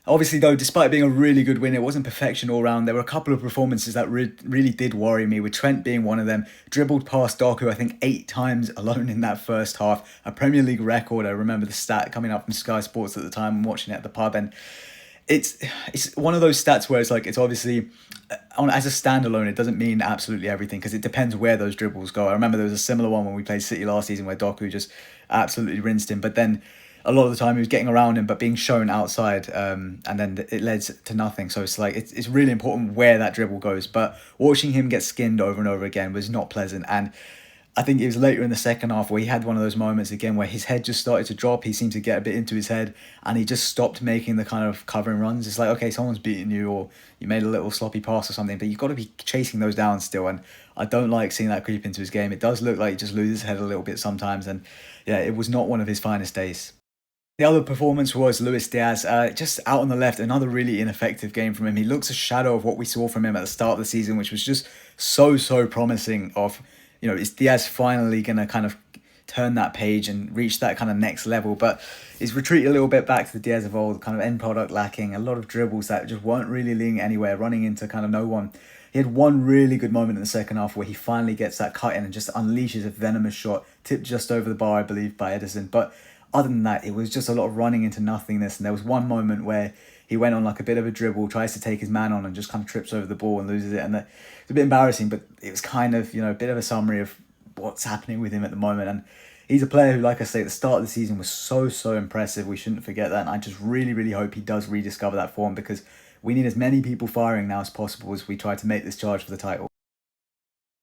Obviously, though, despite being a really good win, it wasn't perfection all round. There were a couple of performances that really did worry me, with Trent being one of them. Dribbled past Doku, I think, 8 times alone in that first half. A Premier League record. I remember the stat coming up from Sky Sports at the time and watching it at the pub. And it's one of those stats where it's like, it's obviously on as a standalone, it doesn't mean absolutely everything because it depends where those dribbles go. I remember there was a similar one when we played City last season where Doku just absolutely rinsed him, but then a lot of the time he was getting around him but being shown outside, and then it led to nothing. So it's like it's really important where that dribble goes, but watching him get skinned over and over again was not pleasant. And I think it was later in the second half where he had one of those moments again where his head just started to drop. He seemed to get a bit into his head and he just stopped making the kind of covering runs. It's like, okay, someone's beating you or you made a little sloppy pass or something, but you've got to be chasing those down still. And I don't like seeing that creep into his game. It does look like he just loses his head a little bit sometimes. And yeah, it was not one of his finest days. The other performance was Luis Diaz, just out on the left, another really ineffective game from him. He looks a shadow of what we saw from him at the start of the season, which was just so promising of, is Diaz finally going to kind of turn that page and reach that kind of next level? But he's retreated a little bit back to the Diaz of old, kind of end product lacking, a lot of dribbles that just weren't really leading anywhere, running into kind of no one. He had one really good moment in the second half where he finally gets that cut in and just unleashes a venomous shot, tipped just over the bar, I believe, by Edison. But other than that, it was just a lot of running into nothingness. And there was one moment where he went on like a bit of a dribble, tries to take his man on and just kind of trips over the ball and loses it. And it's a bit embarrassing, but it was kind of, a bit of a summary of what's happening with him at the moment. And he's a player who, like I say, at the start of the season was so impressive. We shouldn't forget that. And I just really hope he does rediscover that form because we need as many people firing now as possible as we try to make this charge for the title.